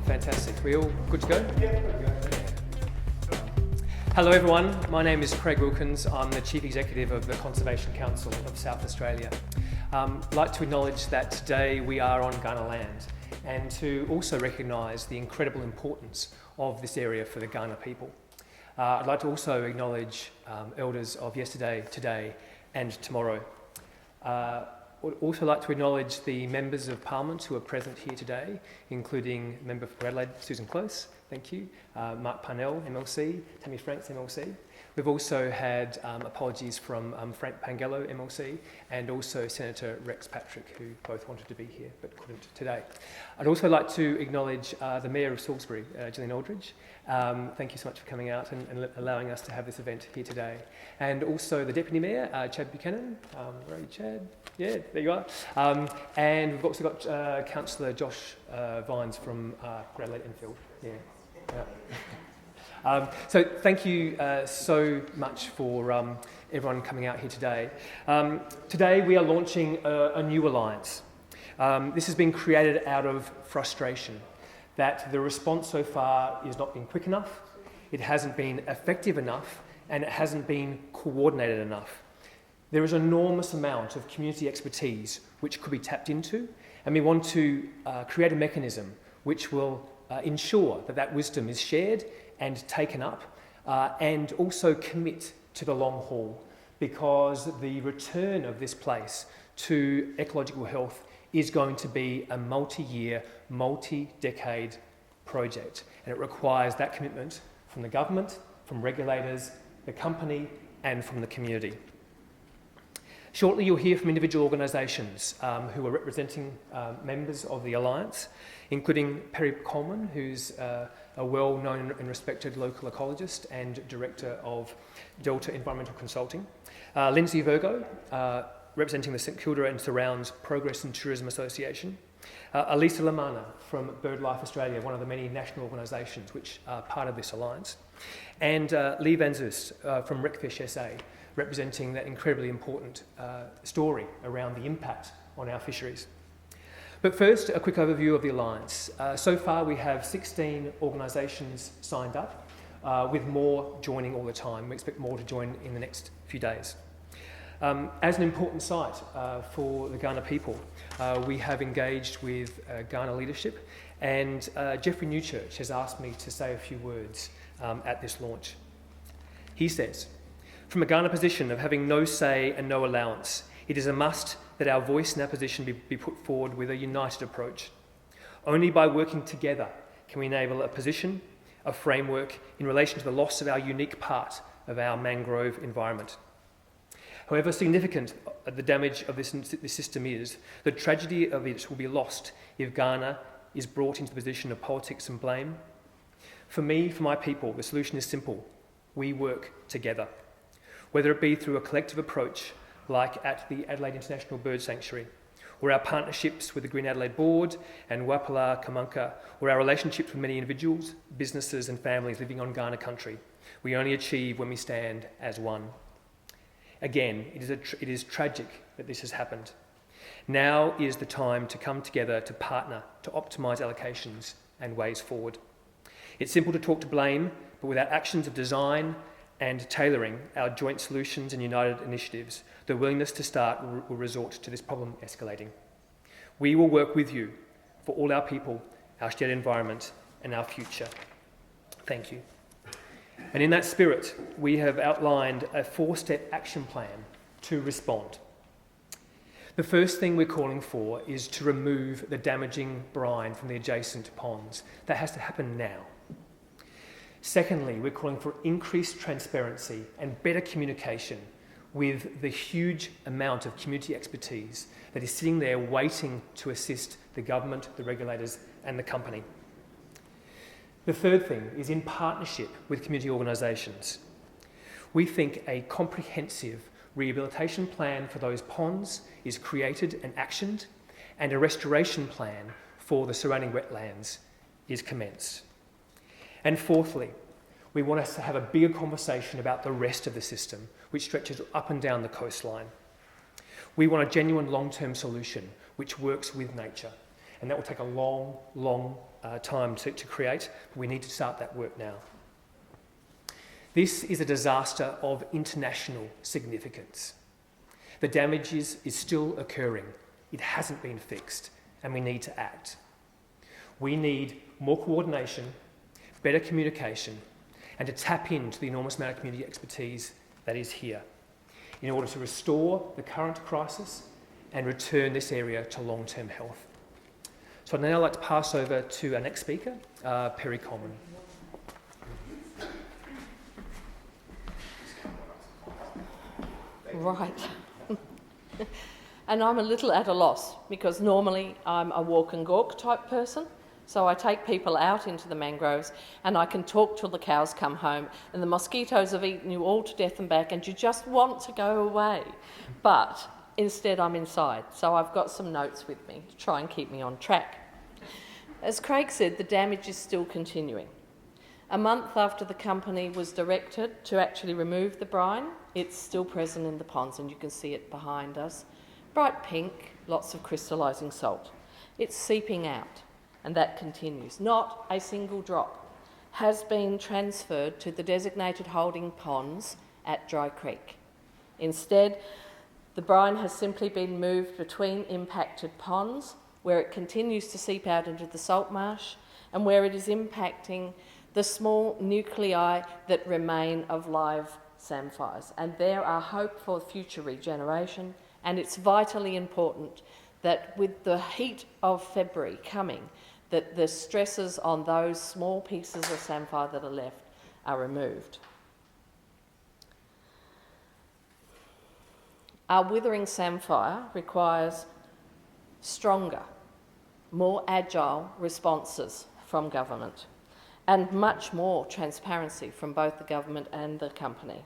Fantastic. We all good to go? Hello everyone, my name is Craig Wilkins. I'm the Chief Executive of the Conservation Council of South Australia. I'd like to acknowledge that today we are on Kaurna land and to also recognise the incredible importance of this area for the Kaurna people. I'd like to also acknowledge elders of yesterday, today and tomorrow. I'd also like to acknowledge the members of Parliament who are present here today, including Member for Adelaide, Susan Close, thank you, Mark Parnell, MLC, Tammy Franks, MLC. We've also had apologies from Frank Pangello, MLC, and also Senator Rex Patrick, who both wanted to be here but couldn't today. I'd also like to acknowledge the Mayor of Salisbury, Gillian Aldridge. Thank you so much for coming out and allowing us to have this event here today. And also the Deputy Mayor, Chad Buchanan. Where are you, Chad? Yeah, there you are. And we've also got Councillor Josh Vines from Adelaide Enfield. Yeah. So thank you so much for everyone coming out here today. Today we are launching a new alliance. This has been created out of frustration that the response so far is not been quick enough, it hasn't been effective enough, and it hasn't been coordinated enough. There is an enormous amount of community expertise which could be tapped into, and we want to create a mechanism which will ensure that that wisdom is shared and taken up, and also commit to the long haul, because the return of this place to ecological health is going to be a multi-year, multi-decade project, and it requires that commitment from the government, from regulators, the company, and from the community. Shortly you'll hear from individual organisations who are representing members of the Alliance, including Perry Coleman, who's a well-known and respected local ecologist and Director of Delta Environmental Consulting, Lindsay Virgo, representing the St Kilda and Surrounds Progress in Tourism Association, Elisa Lamana from BirdLife Australia, one of the many national organisations which are part of this alliance, and Lee Van Zust from Wreckfish SA, representing that incredibly important story around the impact on our fisheries. But first, a quick overview of the Alliance. So far we have 16 organisations signed up, with more joining all the time. We expect more to join in the next few days. As an important site for the Kaurna people, we have engaged with Kaurna leadership, and Jeffrey Newchurch has asked me to say a few words at this launch. He says, "From a Kaurna position of having no say and no allowance, it is a must that our voice and our position be put forward with a united approach. Only by working together can we enable a position, a framework in relation to the loss of our unique part of our mangrove environment. However significant the damage of this system is, the tragedy of it will be lost if Kaurna is brought into the position of politics and blame. For me, for my people, the solution is simple. We work together. Whether it be through a collective approach, like at the Adelaide International Bird Sanctuary, or our partnerships with the Green Adelaide Board and Wapala Kamunka, or our relationships with many individuals, businesses and families living on Kaurna country, we only achieve when we stand as one. Again, it is tragic that this has happened. Now is the time to come together to partner, to optimise allocations and ways forward. It's simple to talk to blame, but without actions of design and tailoring our joint solutions and united initiatives, the willingness to start will resort to this problem escalating. We will work with you for all our people, our shared environment and our future. Thank you." And in that spirit, we have outlined a 4-step action plan to respond. The first thing we're calling for is to remove the damaging brine from the adjacent ponds. That has to happen now. Secondly, we're calling for increased transparency and better communication with the huge amount of community expertise that is sitting there waiting to assist the government, the regulators and the company. The third thing is in partnership with community organisations. We think a comprehensive rehabilitation plan for those ponds is created and actioned, and a restoration plan for the surrounding wetlands is commenced. And fourthly, we want us to have a bigger conversation about the rest of the system, which stretches up and down the coastline. We want a genuine long-term solution which works with nature. And that will take a long time to create. We need to start that work now. This is a disaster of international significance. The damage is still occurring. It hasn't been fixed, and we need to act. We need more coordination, better communication, and to tap into the enormous amount of community expertise that is here in order to restore the current crisis and return this area to long-term health. So I'd now like to pass over to our next speaker, Perry Coleman. Right. And I'm a little at a loss because normally I'm a walk and gawk type person. So I take people out into the mangroves and I can talk till the cows come home and the mosquitoes have eaten you all to death and back and you just want to go away. But instead I'm inside. So I've got some notes with me to try and keep me on track. As Craig said, the damage is still continuing. A month after the company was directed to actually remove the brine, it's still present in the ponds and you can see it behind us. Bright pink, lots of crystallising salt. It's seeping out. And that continues. Not a single drop has been transferred to the designated holding ponds at Dry Creek. Instead, the brine has simply been moved between impacted ponds, where it continues to seep out into the salt marsh, and where it is impacting the small nuclei that remain of live samphires. And there are hope for future regeneration, and it's vitally important that with the heat of February coming, that the stresses on those small pieces of samphire that are left are removed. Our withering samphire requires stronger, more agile responses from government and much more transparency from both the government and the company.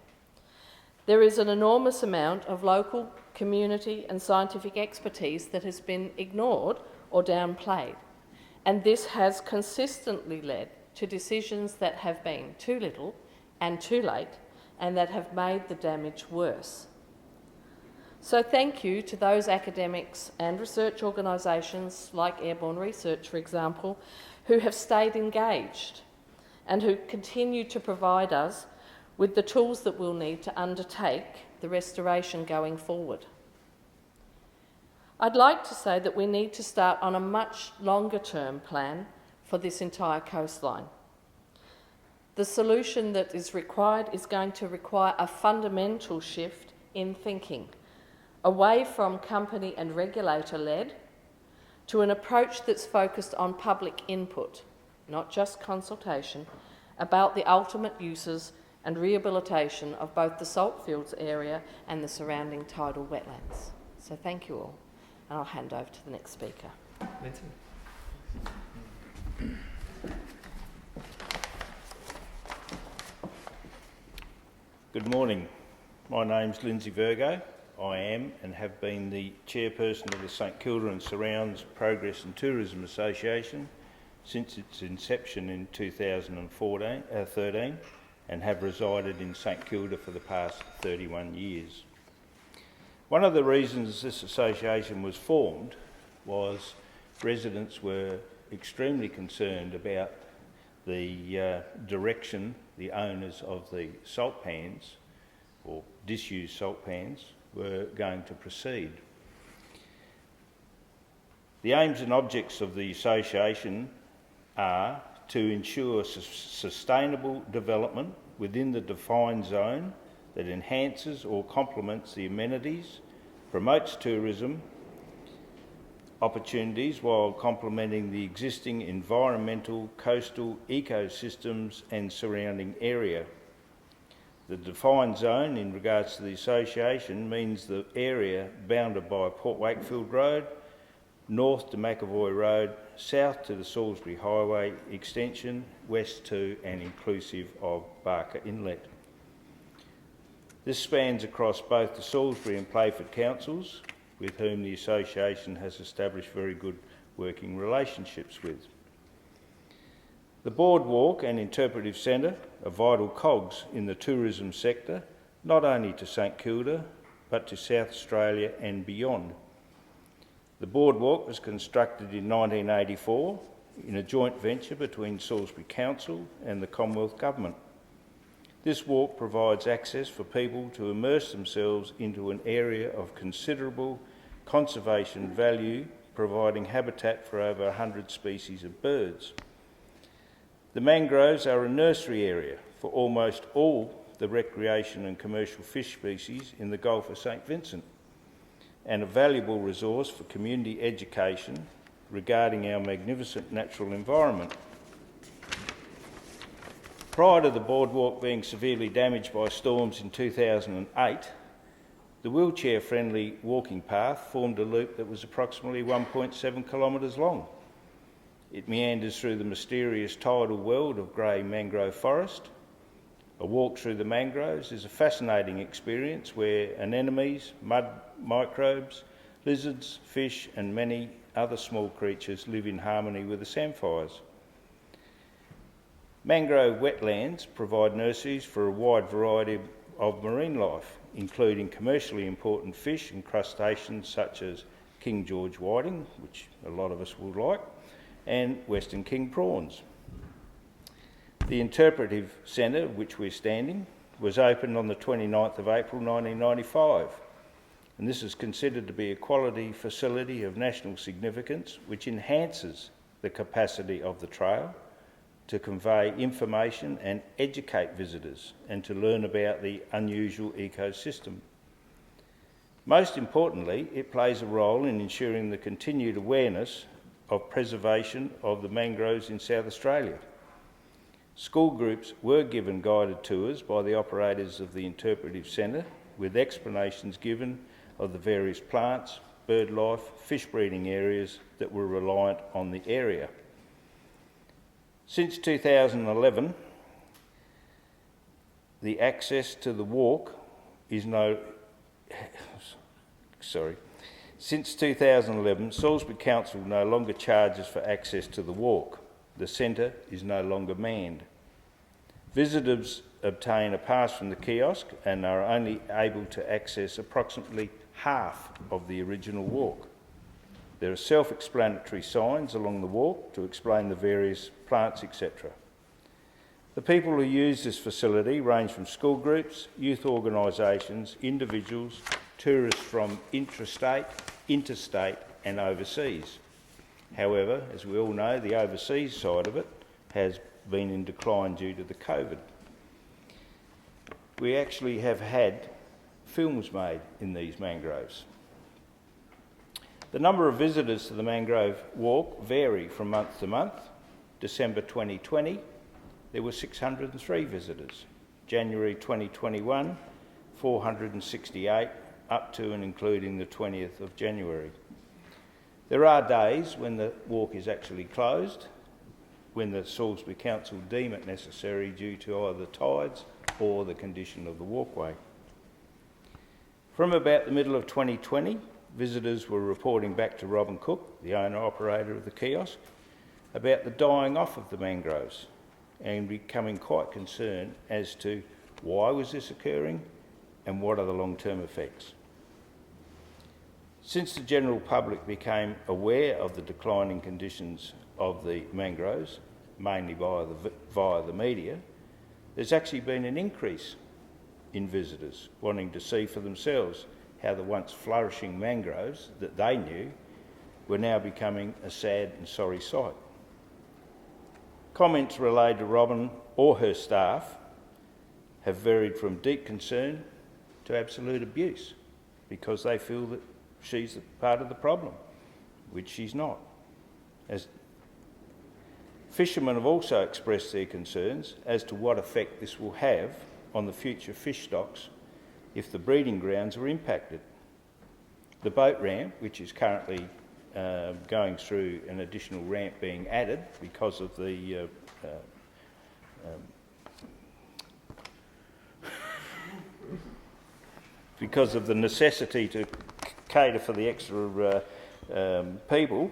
There is an enormous amount of local, community and scientific expertise that has been ignored or downplayed. And this has consistently led to decisions that have been too little and too late and that have made the damage worse. So thank you to those academics and research organisations like Airborne Research, for example, who have stayed engaged and who continue to provide us with the tools that we'll need to undertake the restoration going forward. I'd like to say that we need to start on a much longer term plan for this entire coastline. The solution that is required is going to require a fundamental shift in thinking, away from company and regulator-led to an approach that's focused on public input, not just consultation, about the ultimate uses and rehabilitation of both the saltfields area and the surrounding tidal wetlands. So thank you all. And I'll hand over to the next speaker. Lindsay. Good morning. My name's Lindsay Virgo. I am and have been the chairperson of the St Kilda and Surrounds Progress and Tourism Association since its inception in 2013 and have resided in St Kilda for the past 31 years. One of the reasons this association was formed was residents were extremely concerned about the direction the owners of the salt pans, or disused salt pans, were going to proceed. The aims and objects of the association are to ensure sustainable development within the defined zone that enhances or complements the amenities, promotes tourism opportunities while complementing the existing environmental, coastal ecosystems and surrounding area. The defined zone in regards to the association means the area bounded by Port Wakefield Road, north to McAvoy Road, south to the Salisbury Highway extension, west to and inclusive of Barker Inlet. This spans across both the Salisbury and Playford councils, with whom the association has established very good working relationships with. The Boardwalk and Interpretive Centre are vital cogs in the tourism sector, not only to St Kilda, but to South Australia and beyond. The boardwalk was constructed in 1984 in a joint venture between Salisbury Council and the Commonwealth Government. This walk provides access for people to immerse themselves into an area of considerable conservation value, providing habitat for over 100 species of birds. The mangroves are a nursery area for almost all the recreation and commercial fish species in the Gulf of St Vincent, and a valuable resource for community education regarding our magnificent natural environment. Prior to the boardwalk being severely damaged by storms in 2008, the wheelchair-friendly walking path formed a loop that was approximately 1.7 kilometres long. It meanders through the mysterious tidal world of grey mangrove forest. A walk through the mangroves is a fascinating experience where anemones, mud microbes, lizards, fish and many other small creatures live in harmony with the samphires. Mangrove wetlands provide nurseries for a wide variety of marine life, including commercially important fish and crustaceans such as King George whiting, which a lot of us will like, and Western King prawns. The Interpretive Centre, which we're standing, was opened on the 29th of April 1995, and this is considered to be a quality facility of national significance which enhances the capacity of the trail to convey information and educate visitors and to learn about the unusual ecosystem. Most importantly, it plays a role in ensuring the continued awareness of preservation of the mangroves in South Australia. School groups were given guided tours by the operators of the Interpretive Centre with explanations given of the various plants, bird life, fish breeding areas that were reliant on the area. Since 2011, the access to the walk is Since 2011, Salisbury Council no longer charges for access to the walk. The centre is no longer manned. Visitors obtain a pass from the kiosk and are only able to access approximately half of the original walk. There are self-explanatory signs along the walk to explain the various plants, etc. The people who use this facility range from school groups, youth organisations, individuals, tourists from intrastate, interstate and overseas. However, as we all know, the overseas side of it has been in decline due to the COVID. We actually have had films made in these mangroves. The number of visitors to the Mangrove Walk vary from month to month. December 2020, there were 603 visitors. January 2021, 468, up to and including the 20th of January. There are days when the walk is actually closed, when the Salisbury Council deem it necessary due to either tides or the condition of the walkway. From about the middle of 2020, visitors were reporting back to Robin Cook, the owner-operator of the kiosk, about the dying off of the mangroves and becoming quite concerned as to why was this occurring and what are the long-term effects. Since the general public became aware of the declining conditions of the mangroves, mainly via the media, there's actually been an increase in visitors wanting to see for themselves how the once flourishing mangroves that they knew were now becoming a sad and sorry sight. Comments relayed to Robin or her staff have varied from deep concern to absolute abuse because they feel that she's part of the problem, which she's not. As fishermen have also expressed their concerns as to what effect this will have on the future fish stocks if the breeding grounds are impacted. The boat ramp, which is currently going through an additional ramp being added because of the necessity to cater for the extra people.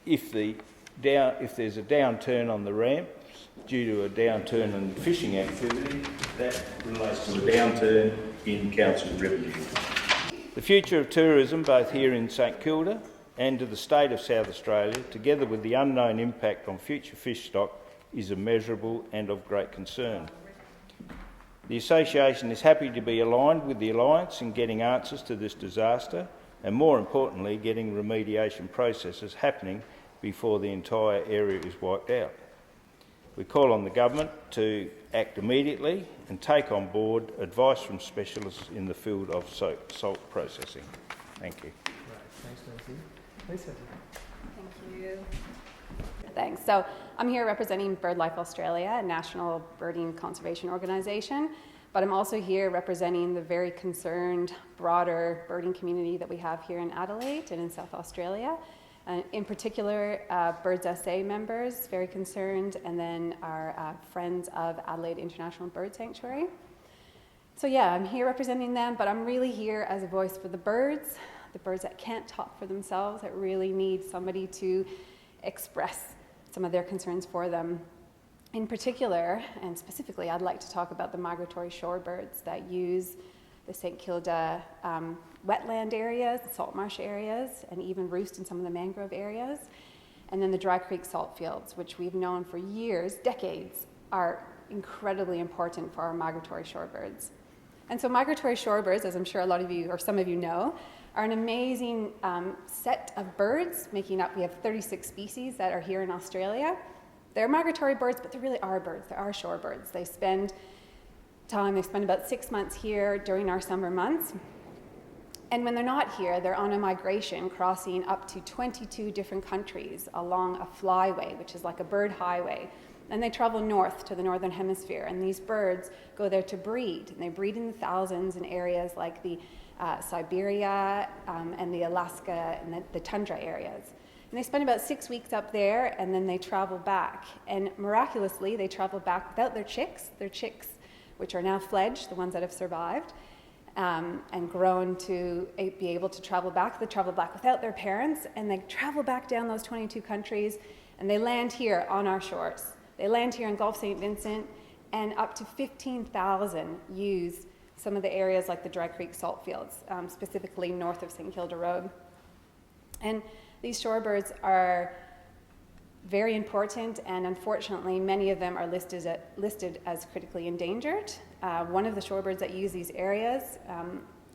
If there's a downturn on the ramps due to a downturn in fishing activity, that relates to a downturn in council revenue. The future of tourism, both here in St Kilda and to the state of South Australia, together with the unknown impact on future fish stock, is immeasurable and of great concern. The Association is happy to be aligned with the Alliance in getting answers to this disaster and, more importantly, getting remediation processes happening before the entire area is wiped out. We call on the Government to act immediately and take on board advice from specialists in the field of salt processing. Thank you. Right, thanks, Nancy. Lisa. Thank you. Thanks. So I'm here representing BirdLife Australia, a national birding conservation organisation, but I'm also here representing the very concerned, broader birding community that we have here in Adelaide and in South Australia. In particular, Birds SA members, very concerned, and then our friends of Adelaide International Bird Sanctuary. So yeah, I'm here representing them, but I'm really here as a voice for the birds that can't talk for themselves, that really need somebody to express some of their concerns for them. In particular, and specifically, I'd like to talk about the migratory shorebirds that use the St Kilda wetland areas, the salt marsh areas, and even roost in some of the mangrove areas. And then the Dry Creek salt fields, which we've known for years, decades, are incredibly important for our migratory shorebirds. And so migratory shorebirds, as I'm sure a lot of you, or some of you know, are an amazing set of birds we have 36 species that are here in Australia. They're migratory birds, but they really are birds. They are shorebirds. They spend about 6 months here during our summer months. And when they're not here, they're on a migration crossing up to 22 different countries along a flyway, which is like a bird highway. And they travel north to the northern hemisphere. And these birds go there to breed. And they breed in the thousands in areas like the Siberia and the Alaska and the tundra areas. And they spend about 6 weeks up there, and then they travel back. And miraculously, they travel back without their chicks, which are now fledged, the ones that have survived, and grown to be able to travel back. They travel back without their parents, and they travel back down those 22 countries, and they land here on our shores. They land here in Gulf St. Vincent, and up to 15,000 use some of the areas like the Dry Creek salt fields, specifically north of St Kilda Road. And these shorebirds are very important, and unfortunately many of them are listed as critically endangered. One of the shorebirds that use these areas,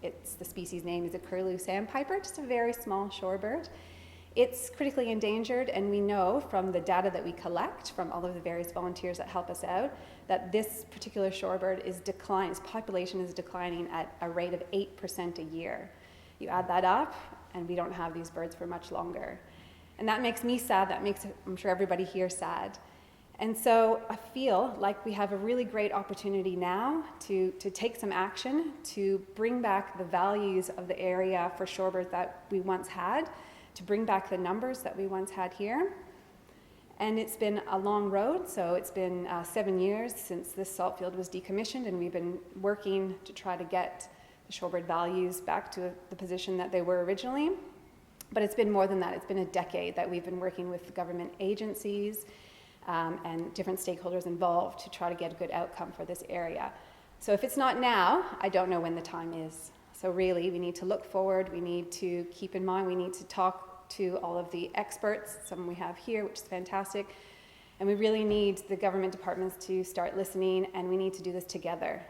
the species name is a curlew sandpiper, just a very small shorebird. It's critically endangered, and we know from the data that we collect from all of the various volunteers that help us out that this particular shorebird is declining, its population is declining at a rate of 8% a year. You add that up, and we don't have these birds for much longer. And that makes me sad, that makes, I'm sure, everybody here sad. And so I feel like we have a really great opportunity now to take some action, to bring back the values of the area for shorebirds that we once had, to bring back the numbers that we once had here. And it's been a long road, so it's been 7 years since this salt field was decommissioned, and we've been working to try to get the shorebird values back to the position that they were originally. But it's been more than that. It's been a decade that we've been working with government agencies and different stakeholders involved to try to get a good outcome for this area. So if it's not now, I don't know when the time is. So really, we need to look forward. We need to keep in mind, we need to talk to all of the experts, some we have here, which is fantastic. And we really need the government departments to start listening, and we need to do this together.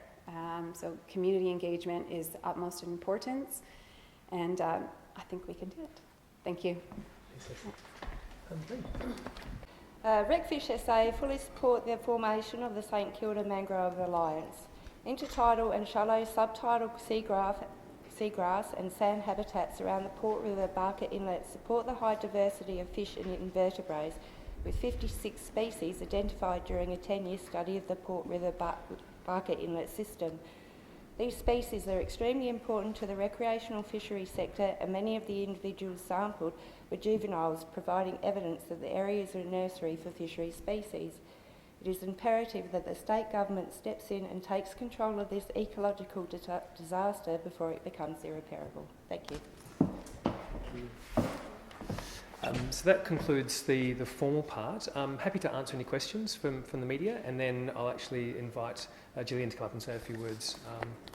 So community engagement is the utmost importance, and I think we can do it. Thank you. RecFish SA fully support the formation of the St Kilda Mangrove Alliance. Intertidal and shallow subtidal seagrass and sand habitats around the Port River Barker Inlet support the high diversity of fish and invertebrates, with 56 species identified during a 10-year study of the Port River Barker Inlet system. These species are extremely important to the recreational fishery sector, and many of the individuals sampled were juveniles, providing evidence that the area is a nursery for fishery species. It is imperative that the state government steps in and takes control of this ecological disaster before it becomes irreparable. Thank you. So that concludes the formal part. I'm happy to answer any questions from the media, and then I'll actually invite Gillian to come up and say a few words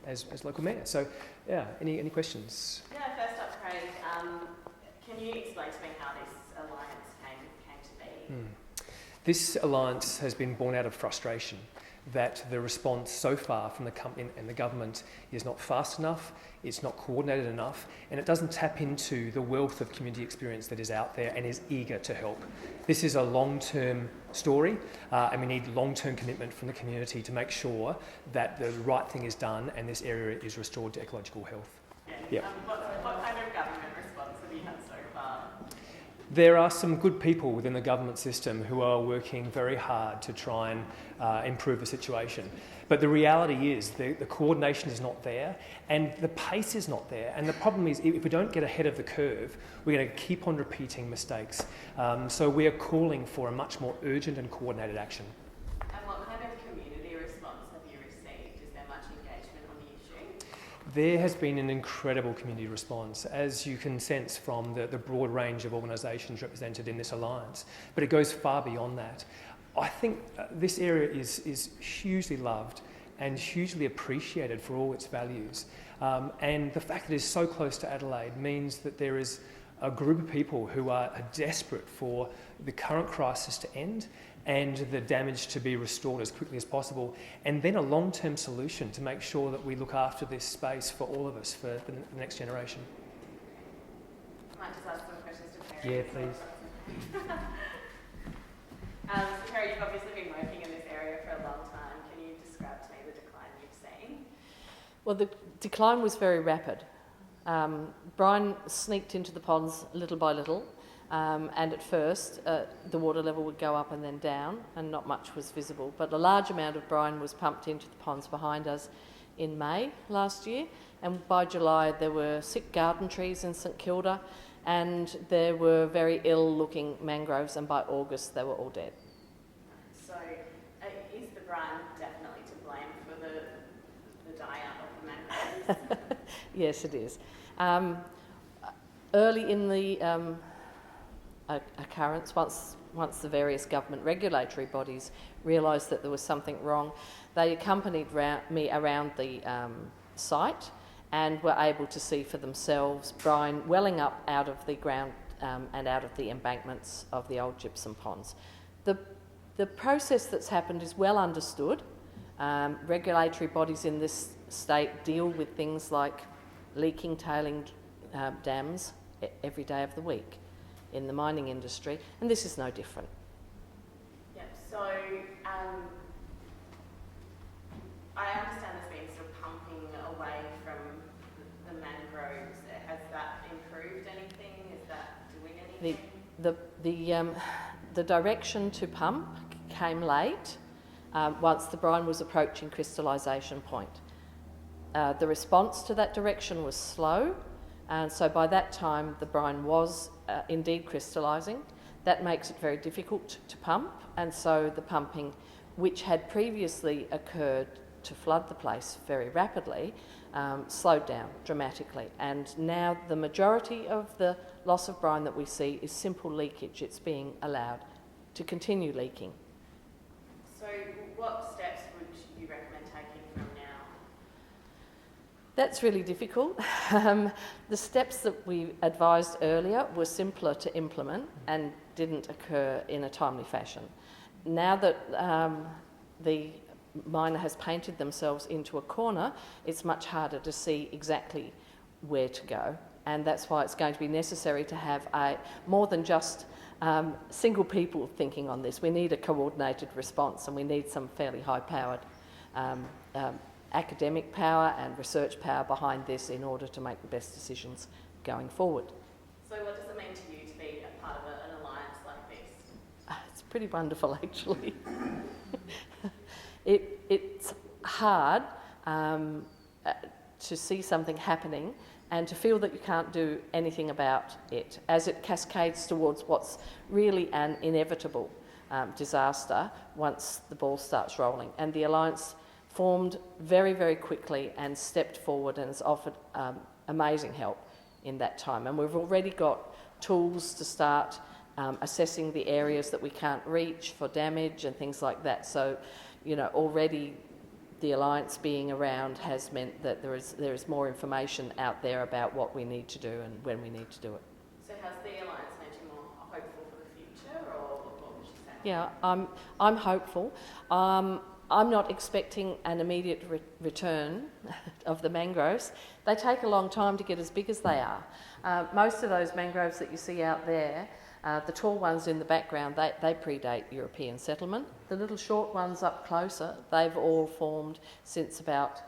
as local mayor. So, yeah, any questions? Yeah, first up, Craig, can you explain to me how this alliance came to be? This alliance has been born out of frustration that the response so far from the company and the government is not fast enough, it's not coordinated enough, and it doesn't tap into the wealth of community experience that is out there and is eager to help. This is a long-term story, and we need long-term commitment from the community to make sure that the right thing is done and this area is restored to ecological health. Yeah. What kind of government response have you had so far? There are some good people within the government system who are working very hard to try and improve the situation. But the reality is the coordination is not there and the pace is not there. And the problem is if we don't get ahead of the curve, we're going to keep on repeating mistakes. So we are calling for a much more urgent and coordinated action. And what kind of community response have you received? Is there much engagement on the issue? There has been an incredible community response, as you can sense from the broad range of organisations represented in this alliance, but it goes far beyond that. I think this area is hugely loved and hugely appreciated for all its values, and the fact that it is so close to Adelaide means that there is a group of people who are desperate for the current crisis to end and the damage to be restored as quickly as possible, and then a long-term solution to make sure that we look after this space for all of us, for the next generation. I might just ask some questions to Terry. Yeah, please. So Terry, you've obviously been working in this area for a long time. Can you describe to me the decline you've seen? Well, the decline was very rapid. Brine sneaked into the ponds little by little, and at first the water level would go up and then down, and not much was visible. But a large amount of brine was pumped into the ponds behind us in May last year, and by July there were sick garden trees in St Kilda, and there were very ill-looking mangroves, and by August they were all dead. So is the brine definitely to blame for the die-out of the mangroves? Yes, it is. Early in the occurrence, once the various government regulatory bodies realised that there was something wrong, they accompanied me around the site and were able to see for themselves brine welling up out of the ground and out of the embankments of the old gypsum ponds. The process that's happened is well understood. Regulatory bodies in this state deal with things like leaking tailing dams every day of the week in the mining industry, and this is no different. Yep, so I understand there's been sort of pumping away from the mangroves. Has that improved anything? Is that doing anything? The direction to pump came late once the brine was approaching crystallisation point. The response to that direction was slow, and so by that time the brine was indeed crystallising. That makes it very difficult to pump, and so the pumping, which had previously occurred to flood the place very rapidly, slowed down dramatically. And now the majority of the loss of brine that we see is simple leakage. It's being allowed to continue leaking. So what steps would you recommend taking from now? That's really difficult. The steps that we advised earlier were simpler to implement and didn't occur in a timely fashion. Now that the miner has painted themselves into a corner, it's much harder to see exactly where to go, and that's why it's going to be necessary to have more than just single people thinking on this. We need a coordinated response, and we need some fairly high-powered academic power and research power behind this in order to make the best decisions going forward. So what does it mean to you to be a part of an alliance like this? It's pretty wonderful, actually. It's hard to see something happening and to feel that you can't do anything about it as it cascades towards what's really an inevitable disaster once the ball starts rolling. And the alliance formed very, very quickly and stepped forward and has offered amazing help in that time. And we've already got tools to start assessing the areas that we can't reach for damage and things like that. So, you know, already the Alliance being around has meant that there is more information out there about what we need to do and when we need to do it. So has the Alliance made you more hopeful for the future, or what would you say? Yeah, I'm hopeful. I'm not expecting an immediate return of the mangroves. They take a long time to get as big as they are. Most of those mangroves that you see out there, the tall ones in the background, they predate European settlement. The little short ones up closer, they've all formed since about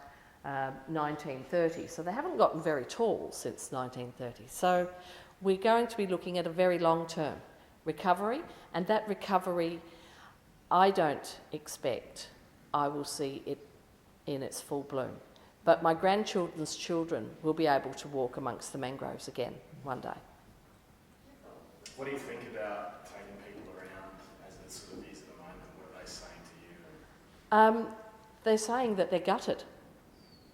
1930. So they haven't gotten very tall since 1930. So we're going to be looking at a very long-term recovery, and that recovery, I don't expect I will see it in its full bloom. But my grandchildren's children will be able to walk amongst the mangroves again one day. What do you think about taking people around as it sort of is at the moment? What are they saying to you? They're saying that they're gutted.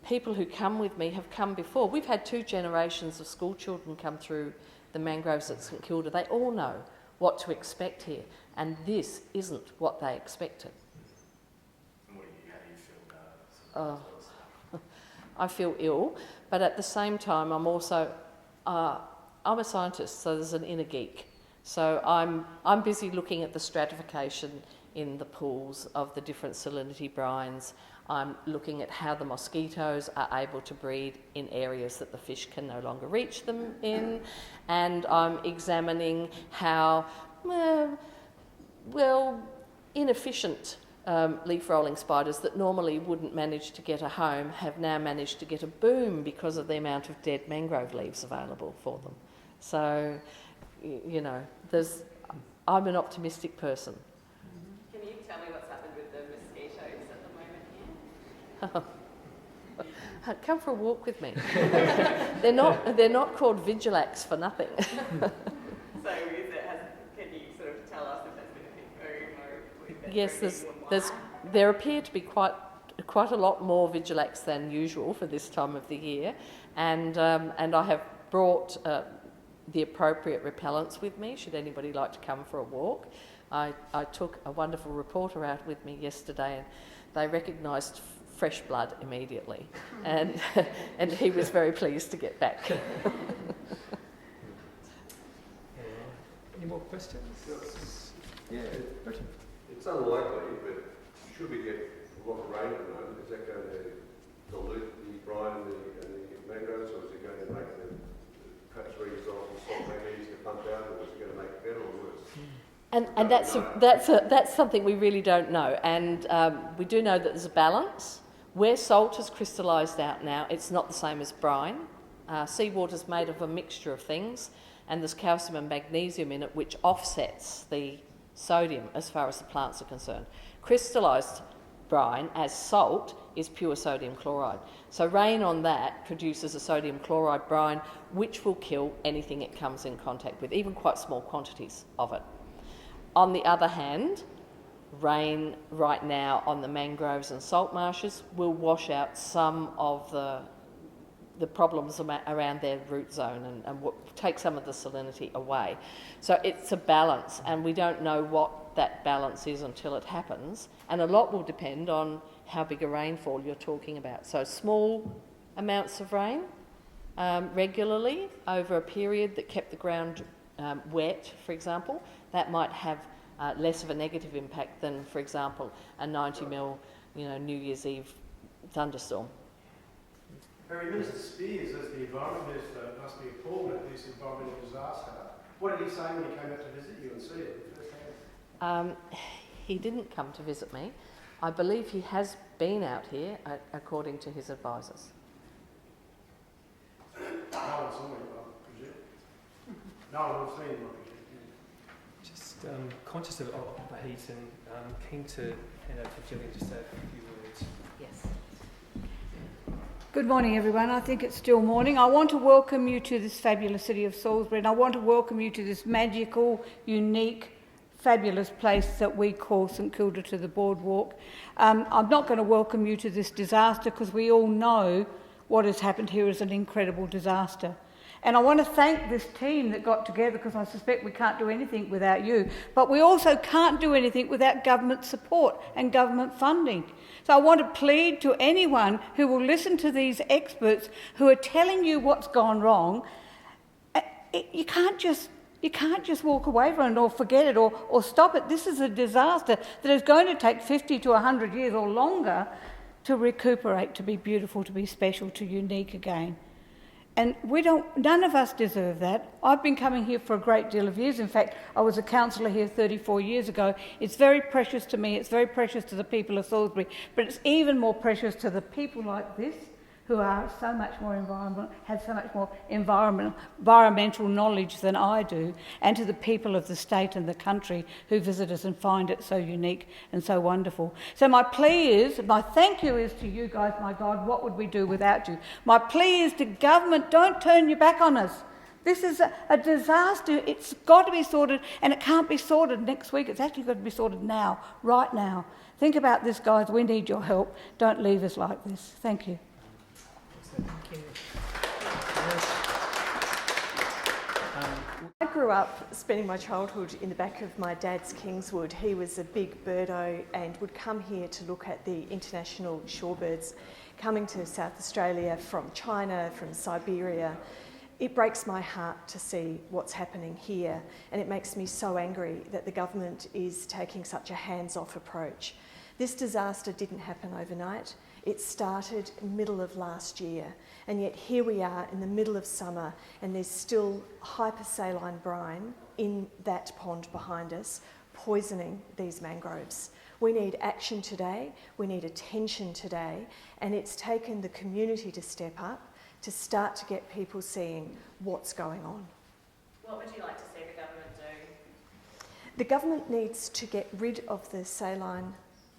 People who come with me have come before. We've had 2 generations of school children come through the mangroves at St Kilda. They all know what to expect here, and this isn't what they expected. And how do you feel about it? I feel ill, but at the same time, I'm also I'm a scientist, so there's an inner geek. So I'm busy looking at the stratification in the pools of the different salinity brines. I'm looking at how the mosquitoes are able to breed in areas that the fish can no longer reach them in, and I'm examining how inefficient leaf rolling spiders that normally wouldn't manage to get a home have now managed to get a boom because of the amount of dead mangrove leaves available for them. So, you know, I'm an optimistic person. Can you tell me what's happened with the mosquitoes at the moment here? Come for a walk with me. They're not called Vigilax for nothing. So can you sort of tell us if there's been a big boom or if there's Yes, there appear to be quite a lot more Vigilax than usual for this time of the year, and I have brought the appropriate repellents with me should anybody like to come for a walk. I took a wonderful reporter out with me yesterday, and they recognised fresh blood immediately, and he was very pleased to get back. Any more questions? Yeah, Burton. It's unlikely, but should we get a lot of rain at the moment, is that going to dilute the brine and the mangroves, or is it going to make them perhaps resolve and stop being easy to pump out, or is it going to make it better or worse? And that's something we really don't know. And we do know that there's a balance. Where salt has crystallised out now, it's not the same as brine. Seawater's made of a mixture of things, and there's calcium and magnesium in it, which offsets the sodium as far as the plants are concerned. Crystallised brine, as salt, is pure sodium chloride. So rain on that produces a sodium chloride brine, which will kill anything it comes in contact with, even quite small quantities of it. On the other hand, rain right now on the mangroves and salt marshes will wash out some of the problems around their root zone and take some of the salinity away. So it's a balance, and we don't know what that balance is until it happens, and a lot will depend on how big a rainfall you're talking about. So small amounts of rain regularly over a period that kept the ground wet, for example, that might have less of a negative impact than, for example, a 90 mil, New Year's Eve thunderstorm. Harry, Minister Spears, as the Environment Minister, must be appalled at this environmental disaster. What did he say when he came out to visit you and see it firsthand? He didn't come to visit me. I believe he has been out here, according to his advisors. No one saw him, I presume. No one has seen him, I presume. Just conscious of the heat and keen to hand over to Gillian just to say a few words. Yes. Good morning, everyone. I think it's still morning. I want to welcome you to this fabulous city of Salisbury, and I want to welcome you to this magical, unique, fabulous place that we call St Kilda to the Boardwalk. I'm not going to welcome you to this disaster because we all know what has happened here is an incredible disaster. And I want to thank this team that got together, because I suspect we can't do anything without you. But we also can't do anything without government support and government funding. So I want to plead to anyone who will listen to these experts who are telling you what's gone wrong. You can't just walk away from it or forget it or stop it. This is a disaster that is going to take 50 to 100 years or longer to recuperate, to be beautiful, to be special, to unique again. And none of us deserve that. I've been coming here for a great deal of years. In fact, I was a councillor here 34 years ago. It's very precious to me. It's very precious to the people of Salisbury. But it's even more precious to the people like this, who are so much more have so much more environmental knowledge than I do, and to the people of the state and the country who visit us and find it so unique and so wonderful. So my thank you is to you guys. My God, what would we do without you? My plea is to government, don't turn your back on us. This is a disaster. It's got to be sorted, and it can't be sorted next week. It's actually got to be sorted now, right now. Think about this, guys. We need your help. Don't leave us like this. Thank you. I grew up spending my childhood in the back of my dad's Kingswood. He was a big birdo and would come here to look at the international shorebirds coming to South Australia from China, from Siberia. It breaks my heart to see what's happening here, and it makes me so angry that the government is taking such a hands-off approach. This disaster didn't happen overnight. It started middle of last year, and yet here we are in the middle of summer and there's still hypersaline brine in that pond behind us, poisoning these mangroves. We need action today, we need attention today, and it's taken the community to step up to start to get people seeing what's going on. What would you like to see the government do? The government needs to get rid of the saline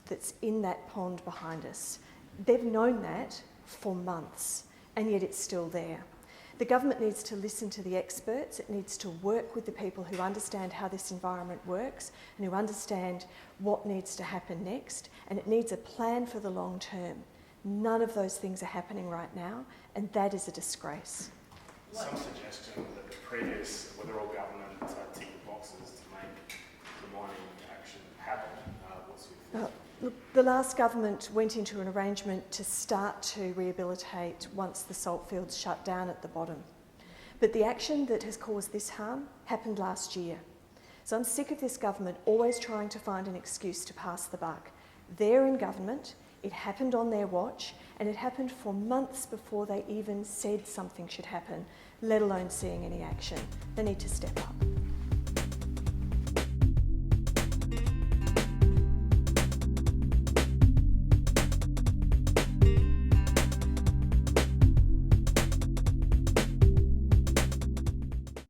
that's in that pond behind us. They've known that for months, and yet it's still there. The government needs to listen to the experts. It needs to work with the people who understand how this environment works and who understand what needs to happen next, and it needs a plan for the long term. None of those things are happening right now, and that is a disgrace. Some suggestion that the previous Wetherill government ticked boxes to make the mining action happen. What's your thought? Look, the last government went into an arrangement to start to rehabilitate once the salt fields shut down at the bottom. But the action that has caused this harm happened last year. So I'm sick of this government always trying to find an excuse to pass the buck. They're in government, it happened on their watch, and it happened for months before they even said something should happen, let alone seeing any action. They need to step up.